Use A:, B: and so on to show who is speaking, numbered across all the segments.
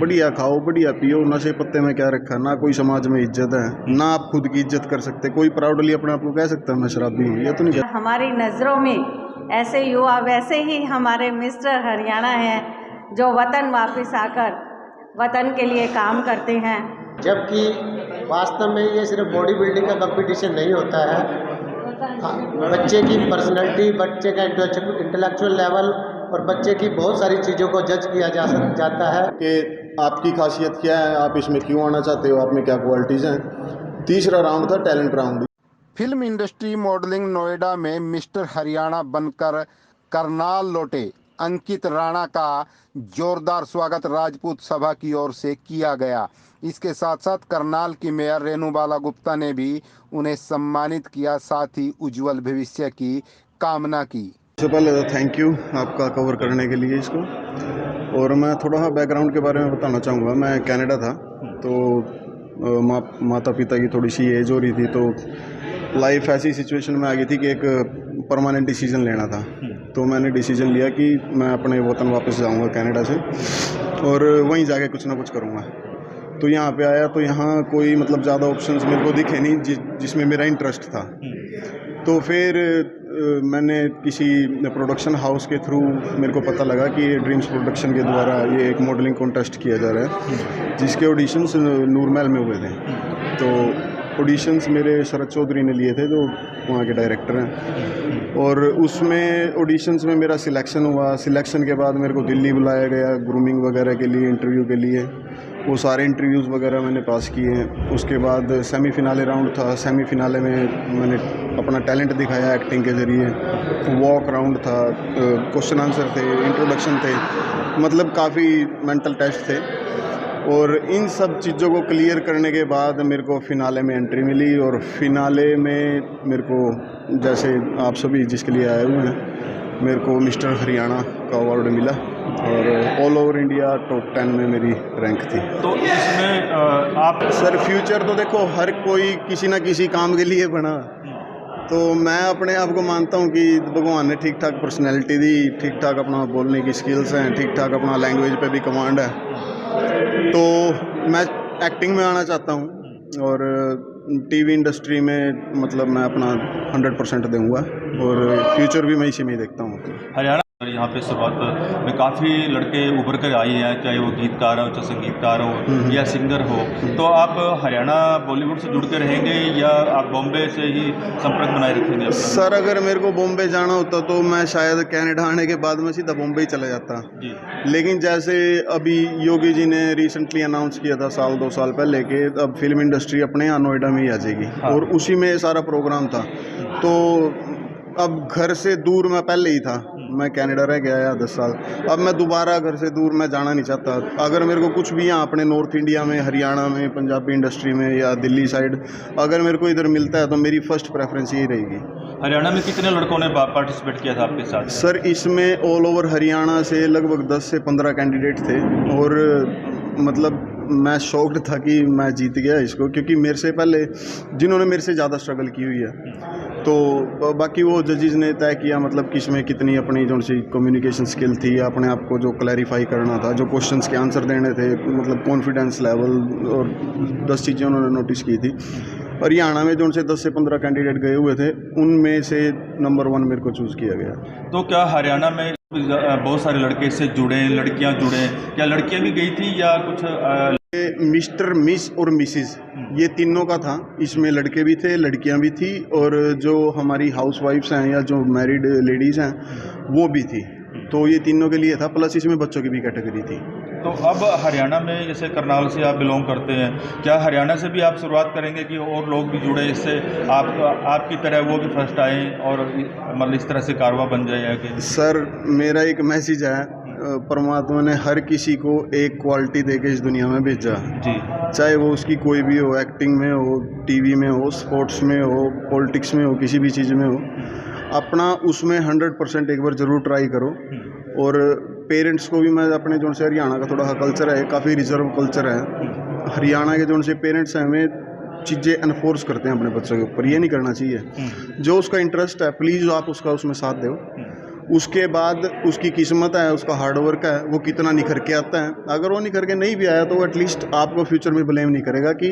A: बढ़िया खाओ बढ़िया पियो, नशे पत्ते में क्या रखा, ना कोई समाज में इज्जत है, ना आप खुद की इज्जत कर सकते। कोई प्राउडली अपने आप को कह सकता है मैं शराबी हूँ, ये तो नहीं।
B: हमारी नज़रों में ऐसे युवा वैसे ही हमारे मिस्टर हरियाणा हैं जो वतन वापस आकर वतन के लिए काम करते हैं।
C: जबकि वास्तव में ये सिर्फ बॉडी बिल्डिंग का कंपटीशन नहीं होता है, बच्चे की पर्सनैलिटी, बच्चे का इंटेलेक्चुअल लेवल और बच्चे की बहुत सारी चीज़ों को जज किया जाता है
A: कि आपकी खासियत क्या है, आप इसमें क्यों आना चाहते हो, आप में क्या क्वालिटीज़ हैं। तीसरा राउंड था talent round.
D: Film industry modelling Noida में मिस्टर हरियाणा बनकर करनाल लौटे अंकित राणा का जोरदार स्वागत राजपूत सभा की ओर से किया गया। इसके साथ साथ करनाल की मेयर रेणुबाला गुप्ता ने भी उन्हें सम्मानित किया, साथ ही उज्जवल भविष्य की कामना की।
A: सबसे पहले तो थैंक यू आपका कवर करने के लिए इसको। और मैं थोड़ा बैकग्राउंड के बारे में बताना चाहूँगा। मैं कनाडा था, तो माता पिता की थोड़ी सी एज हो रही थी, तो लाइफ ऐसी सिचुएशन में आ गई थी कि एक परमानेंट डिसीजन लेना था। तो मैंने डिसीजन लिया कि मैं अपने वतन वापस जाऊंगा कनाडा से और वहीं जाके कुछ ना कुछ करूंगा। तो यहाँ पे आया तो यहाँ कोई मतलब ज़्यादा ऑप्शंस मेरे को दिखे नहीं जिसमें मेरा इंटरेस्ट था। तो फिर मैंने किसी प्रोडक्शन हाउस के थ्रू मेरे को पता लगा कि ड्रीम्स प्रोडक्शन के द्वारा ये एक मॉडलिंग कॉन्टेस्ट किया जा रहा है, जिसके ऑडिशंस नूरमहल में हुए थे। तो ऑडिशंस मेरे शरद चौधरी ने लिए थे, जो वहाँ के डायरेक्टर हैं, और उसमें ऑडिशंस में मेरा सिलेक्शन हुआ। सिलेक्शन के बाद मेरे को दिल्ली बुलाया गया ग्रूमिंग वगैरह के लिए, इंटरव्यू के लिए। वो सारे इंटरव्यूज़ वगैरह मैंने पास किए हैं। उसके बाद सेमीफिनाले राउंड था। सेमीफिनाले में मैंने अपना टैलेंट दिखाया एक्टिंग के ज़रिए। वॉक राउंड था, क्वेश्चन आंसर थे, इंट्रोडक्शन थे, मतलब काफ़ी मेंटल टेस्ट थे। और इन सब चीज़ों को क्लियर करने के बाद मेरे को फ़िनाले में एंट्री मिली। और फिनाले में मेरे को, जैसे आप सभी जिसके लिए आए हुए हैं, मेरे को मिस्टर हरियाणा का अवार्ड मिला और ऑल ओवर इंडिया टॉप 10 में मेरी रैंक थी।
E: तो इसमें आप
A: सर फ्यूचर तो देखो हर कोई किसी ना किसी काम के लिए बना। तो मैं अपने आप को मानता हूँ कि भगवान ने ठीक ठाक पर्सनैलिटी दी, ठीक ठाक अपना बोलने की स्किल्स हैं, ठीक ठाक अपना लैंग्वेज पे भी कमांड है। तो मैं एक्टिंग में आना चाहता हूँ और टीवी इंडस्ट्री में मतलब मैं अपना 100% दूंगा और फ्यूचर भी मैं इसी में ही देखता हूँ।
E: हरियाणा यहाँ पे शुरुआत में काफ़ी लड़के उभर कर आए हैं, चाहे वो गीतकार हो, चाहे संगीतकार हो या सिंगर हो। तो आप हरियाणा बॉलीवुड से जुड़ के रहेंगे या आप बॉम्बे से ही संपर्क बनाए रखेंगे अपना?
A: सर अगर मेरे को बॉम्बे जाना होता तो मैं शायद कनाडा आने के बाद मैं सीधा बॉम्बे ही चला जाता
E: जी।
A: लेकिन जैसे अभी योगी जी ने रिसेंटली अनाउंस किया था 1-2 साल पहले कि अब फिल्म इंडस्ट्री अपने यहाँ नोएडा में ही आ जाएगी।
E: हाँ।
A: और उसी में सारा प्रोग्राम था। तो अब घर से दूर मैं पहले ही था, मैं कनाडा रह गया या 10 साल। अब मैं दोबारा घर से दूर मैं जाना नहीं चाहता। अगर मेरे को कुछ भी यहाँ अपने नॉर्थ इंडिया में, हरियाणा में, पंजाबी इंडस्ट्री में या दिल्ली साइड अगर मेरे को इधर मिलता है तो मेरी फर्स्ट प्रेफरेंस यही रहेगी।
E: हरियाणा में कितने लड़कों ने पार्टिसिपेट किया था आपके साथ?
A: सर इसमें ऑल ओवर हरियाणा से लगभग 10 से 15 कैंडिडेट थे और मतलब मैं शॉक्ड था कि मैं जीत गया इसको, क्योंकि मेरे से पहले जिन्होंने मेरे से ज़्यादा स्ट्रगल की हुई है। तो बाकी वो जजेस ने तय किया मतलब कि इसमें कितनी अपनी जो सी कम्युनिकेशन स्किल थी, अपने आप को जो क्लैरिफाई करना था, जो क्वेश्चंस के आंसर देने थे, मतलब कॉन्फिडेंस लेवल, और 10 चीज़ें उन्होंने नोटिस की थी। हरियाणा में जो उनसे 10 से 15 कैंडिडेट गए हुए थे उनमें से नंबर 1 मेरे को चूज़ किया गया।
E: तो क्या हरियाणा में बहुत सारे लड़के इससे जुड़े, लड़कियां जुड़े, क्या लड़कियां भी गई थी या कुछ?
A: मिस्टर, मिस और मिसिस ये तीनों का था। इसमें लड़के भी थे, लड़कियां भी थी, और जो हमारी हाउसवाइफ्स हैं या जो मैरिड लेडीज़ हैं वो भी थी। तो ये तीनों के लिए था, प्लस इसमें बच्चों की भी कैटेगरी थी।
E: तो अब हरियाणा में जैसे करनाल से आप बिलोंग करते हैं, क्या हरियाणा से भी आप शुरुआत करेंगे कि और लोग भी जुड़े, इससे आपकी तरह वो भी फर्स्ट आए और मतलब इस तरह से कारवां बन जाए आगे?
A: सर मेरा एक मैसेज है, परमात्मा ने हर किसी को एक क्वालिटी देके इस दुनिया में भेजा
E: जी।
A: चाहे वो उसकी कोई भी हो, एक्टिंग में हो, टीवी में हो, स्पोर्ट्स में हो, पॉलिटिक्स में हो, किसी भी चीज़ में हो, अपना उसमें 100% एक बार ज़रूर ट्राई करो। और पेरेंट्स को भी मैं अपने जो से हरियाणा का थोड़ा कल्चर है, काफ़ी रिजर्व कल्चर है हरियाणा के, जो से पेरेंट्स हैं हमें चीज़ें एनफोर्स करते हैं अपने बच्चों के ऊपर, ये नहीं करना चाहिए। जो उसका इंटरेस्ट है प्लीज़ आप उसका उसमें साथ दो। उसके बाद उसकी किस्मत है, उसका हार्डवर्क है, वो कितना निखर के आता है। अगर वो निखर के नहीं भी आया तो एटलीस्ट आपको फ्यूचर में ब्लेम नहीं करेगा कि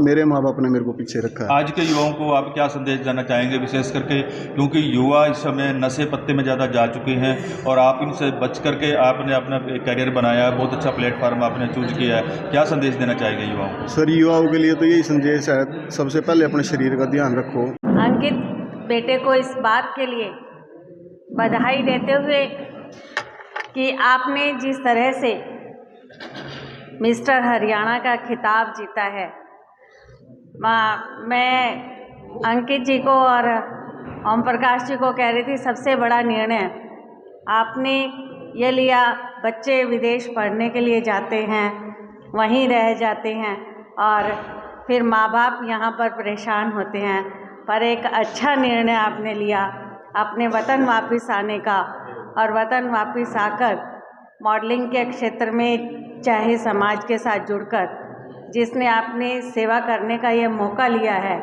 A: मेरे माँ बाप ने मेरे को पीछे रखा है।
E: आज के युवाओं को आप क्या संदेश देना चाहेंगे, विशेष करके क्योंकि युवा इस समय नशे पत्ते में ज़्यादा जा चुके हैं और आप इनसे बच करके आपने अपना करियर बनाया है, बहुत अच्छा प्लेटफॉर्म आपने चूज किया है, क्या संदेश देना चाहेंगे युवाओं को?
A: सर, युवाओं के लिए तो यही संदेश है, सबसे पहले अपने शरीर का ध्यान रखो।
B: अंकित बेटे को इस बात के लिए बधाई देते हुए कि आपने जिस तरह से मिस्टर हरियाणा का खिताब जीता है, मैं अंकित जी को और ओम प्रकाश जी को कह रही थी, सबसे बड़ा निर्णय आपने ये लिया। बच्चे विदेश पढ़ने के लिए जाते हैं, वहीं रह जाते हैं और फिर माँ बाप यहाँ पर परेशान होते हैं, पर एक अच्छा निर्णय आपने लिया अपने वतन वापस आने का, और वतन वापस आकर मॉडलिंग के क्षेत्र में चाहे समाज के साथ जुड़कर जिसने आपने सेवा करने का ये मौका लिया है,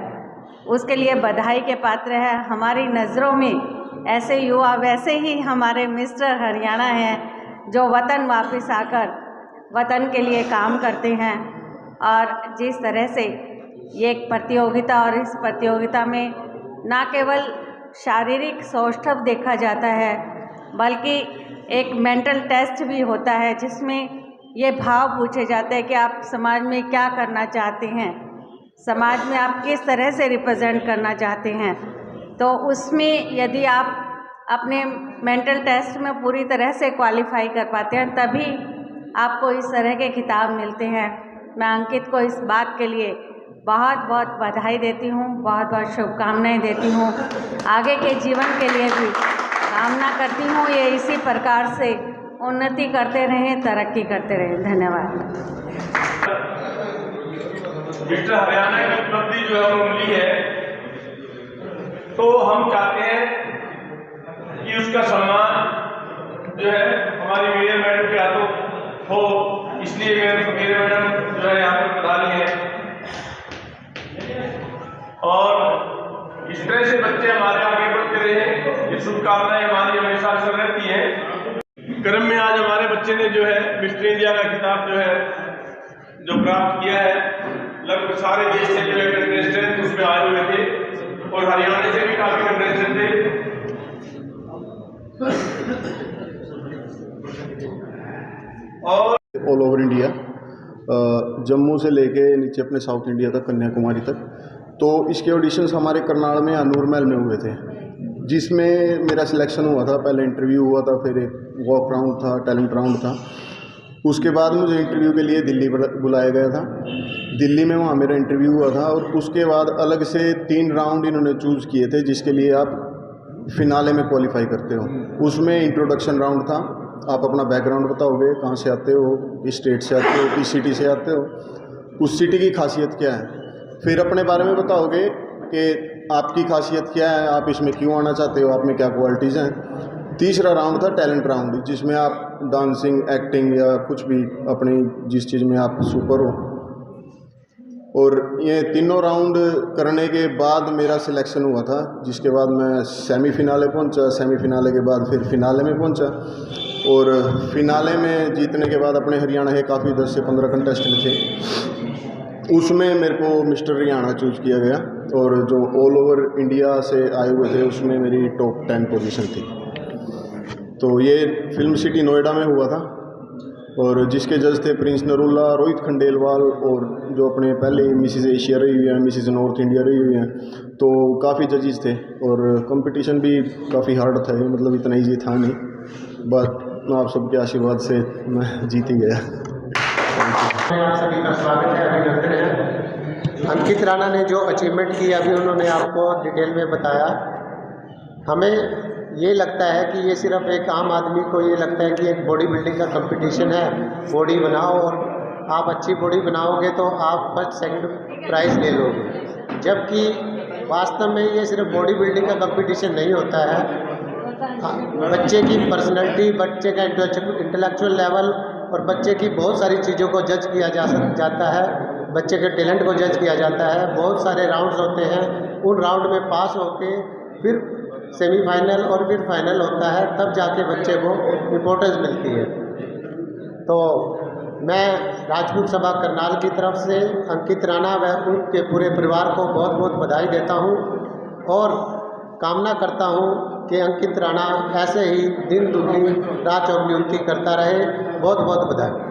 B: उसके लिए बधाई के पात्र है। हमारी नज़रों में ऐसे युवा वैसे ही हमारे मिस्टर हरियाणा हैं जो वतन वापस आकर वतन के लिए काम करते हैं। और जिस तरह से ये एक प्रतियोगिता, और इस प्रतियोगिता में ना केवल शारीरिक सौष्ठव देखा जाता है बल्कि एक मेंटल टेस्ट भी होता है, जिसमें ये भाव पूछे जाते हैं कि आप समाज में क्या करना चाहते हैं, समाज में आप किस तरह से रिप्रेजेंट करना चाहते हैं। तो उसमें यदि आप अपने मेंटल टेस्ट में पूरी तरह से क्वालिफाई कर पाते हैं, तभी आपको इस तरह के खिताब मिलते हैं। मैं अंकित को इस बात के लिए बहुत बहुत बधाई देती हूँ, बहुत बहुत शुभकामनाएं देती हूँ। आगे के जीवन के लिए भी कामना करती हूँ ये इसी प्रकार से उन्नति करते रहें, तरक्की करते रहें। धन्यवाद।
F: मिस्टर हरियाणा की उपलब्धि जो है वो मिली है, तो हम चाहते हैं कि उसका सम्मान जो है हमारी मीडिया मैडम के हाथों हो, इसलिए मेरे मैडम जो है यहाँ पर पधारी है। और इस तरह से बच्चे हमारे आगे बढ़ते रहे, ये शुभकामनाएं हमारी हमेशा से रहती हैं। क्रम में आज हमारे बच्चे ने जो है मिस्टर इंडिया का खिताब जो है जो प्राप्त किया है, लगभग सारे देश से जो है कंटेस्टेंट उसमें आए हुए थे और हरियाणा से भी काफी कंटेस्टेंट थे। और
A: ऑल ओवर इंडिया, जम्मू से लेके नीचे अपने साउथ इंडिया तक, कन्याकुमारी तक। तो इसके ऑडिशंस हमारे करनाल में अनूर महल में हुए थे, जिसमें मेरा सिलेक्शन हुआ था। पहले इंटरव्यू हुआ था, फिर एक वॉक राउंड था, टैलेंट राउंड था। उसके बाद मुझे इंटरव्यू के लिए दिल्ली बुलाया गया था। दिल्ली में वहाँ मेरा इंटरव्यू हुआ था और उसके बाद अलग से 3 राउंड इन्होंने चूज़ किए थे, जिसके लिए आप फिनाले में क्वालिफाई करते हो। उसमें इंट्रोडक्शन राउंड था, आप अपना बैकग्राउंड बताओगे, कहाँ से आते हो, किस स्टेट से आते हो, किस सिटी से आते हो, उस सिटी की खासियत क्या है। फिर अपने बारे में बताओगे कि आपकी खासियत क्या है, आप इसमें क्यों आना चाहते हो, आप में क्या क्वालिटीज़ हैं। तीसरा राउंड था टैलेंट राउंड, जिसमें आप डांसिंग, एक्टिंग या कुछ भी अपनी जिस चीज़ में आप सुपर हो। और ये तीनों राउंड करने के बाद मेरा सिलेक्शन हुआ था, जिसके बाद मैं सेमीफिनाले पहुंचा। सेमीफिनाले के बाद फिर फिनाले में पहुंचा और फिनाले में जीतने के बाद अपने हरियाणा के काफ़ी 10 से 15 कंटेस्टेंट थे, उसमें मेरे को मिस्टर हरियाणा चूज़ किया गया। और जो ऑल ओवर इंडिया से आए हुए थे उसमें मेरी टॉप 10 पोजीशन थी। तो ये फिल्म सिटी नोएडा में हुआ था और जिसके जज थे प्रिंस नरूला, रोहित खंडेलवाल और जो अपने पहले मिसिस एशिया रही हुई है, मिसिस नॉर्थ इंडिया रही हुई हैं। तो काफ़ी जजेस थे और कंपटीशन भी काफ़ी हार्ड था, मतलब इतना ईजी था नहीं, बट आप सबके आशीर्वाद से मैं जीत ही गया।
C: आप सभी का स्वागत है, अभिनंदन है। अंकित राणा ने जो अचीवमेंट की अभी उन्होंने आपको डिटेल में बताया। हमें ये लगता है कि ये सिर्फ एक आम आदमी को ये लगता है कि एक बॉडी बिल्डिंग का कंपटीशन है, बॉडी बनाओ और आप अच्छी बॉडी बनाओगे तो आप फर्स्ट सेकंड प्राइज़ ले लोगे, जबकि वास्तव में ये सिर्फ बॉडी बिल्डिंग का कंपटीशन नहीं होता है। बच्चे की पर्सनैलिटी, बच्चे का इंटेलेक्चुअल लेवल और बच्चे की बहुत सारी चीज़ों को जज किया जाता है, बच्चे के टैलेंट को जज किया जाता है। बहुत सारे राउंड्स होते हैं, उन राउंड में पास होके फिर सेमीफाइनल और फिर फाइनल होता है, तब जाके बच्चे को इम्पोर्टेंस मिलती है। तो मैं राजपूत सभा करनाल की तरफ से अंकित राणा व उनके पूरे परिवार को बहुत बहुत बधाई देता हूँ और कामना करता हूँ कि अंकित राणा ऐसे ही दिन दुगनी रात चौगनी उनकी करता रहे। बहुत बहुत बधाई।